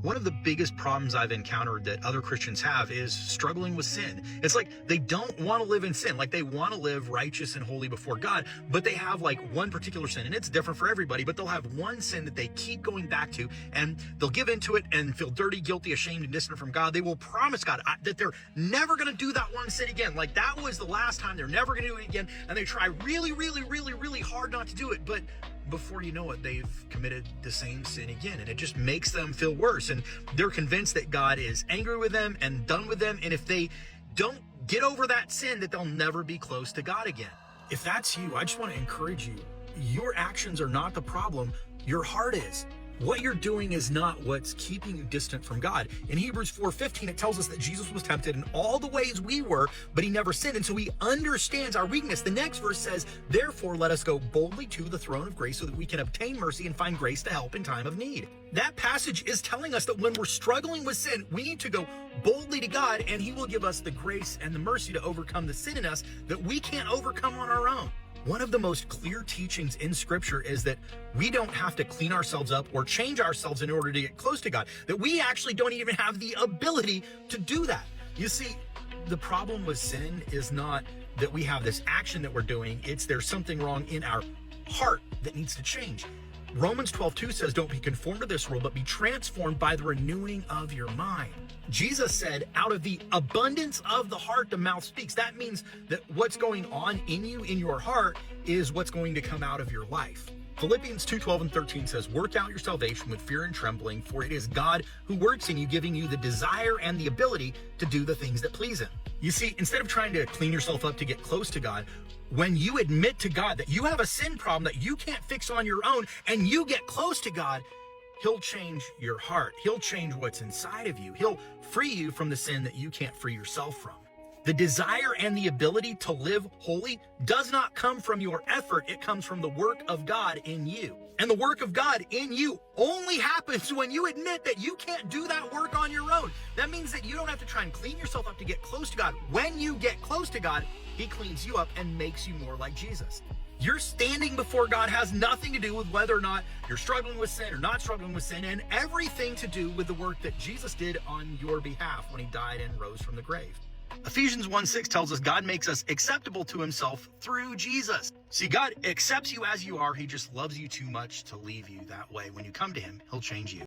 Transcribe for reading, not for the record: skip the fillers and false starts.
One of the biggest problems I've encountered that other Christians have is struggling with sin. It's like they don't want to live in sin. Like they want to live righteous and holy before God, but they have like one particular sin, and it's different for everybody, but they'll have one sin that they keep going back to, and they'll give into it and feel dirty, guilty, ashamed, and distant from God. They will promise God that they're never going to do that one sin again. Like that was the last time, they're never going to do it again. And they try really, really, really, really hard not to do it. But before you know it, they've committed the same sin again, and it just makes them feel worse. And they're convinced that God is angry with them and done with them, and if they don't get over that sin, that they'll never be close to God again. If that's you, I just want to encourage you. Your actions are not the problem. Your heart is. What you're doing is not what's keeping you distant from God. In Hebrews 4:15, it tells us that Jesus was tempted in all the ways we were, but he never sinned. And so he understands our weakness. The next verse says, therefore, let us go boldly to the throne of grace so that we can obtain mercy and find grace to help in time of need. That passage is telling us that when we're struggling with sin, we need to go boldly to God, and he will give us the grace and the mercy to overcome the sin in us that we can't overcome on our own. One of the most clear teachings in Scripture is that we don't have to clean ourselves up or change ourselves in order to get close to God, that we actually don't even have the ability to do that. You see, the problem with sin is not that we have this action that we're doing, it's there's something wrong in our heart that needs to change. Romans 12:2 says, don't be conformed to this world, but be transformed by the renewing of your mind. Jesus said, out of the abundance of the heart, the mouth speaks. That means that what's going on in you, in your heart, is what's going to come out of your life. Philippians 2:12 and 13 says, work out your salvation with fear and trembling, for it is God who works in you, giving you the desire and the ability to do the things that please him. You see, instead of trying to clean yourself up to get close to God, when you admit to God that you have a sin problem that you can't fix on your own, and you get close to God, he'll change your heart. He'll change what's inside of you. He'll free you from the sin that you can't free yourself from. The desire and the ability to live holy does not come from your effort. It comes from the work of God in you. And the work of God in you only happens when you admit that you can't do that work on your own. That means that you don't have to try and clean yourself up to get close to God. When you get close to God, he cleans you up and makes you more like Jesus. Your standing before God has nothing to do with whether or not you're struggling with sin or not struggling with sin, and everything to do with the work that Jesus did on your behalf when he died and rose from the grave. Ephesians 1:6 tells us God makes us acceptable to himself through Jesus. See, God accepts you as you are. He just loves you too much to leave you that way. When you come to him, he'll change you.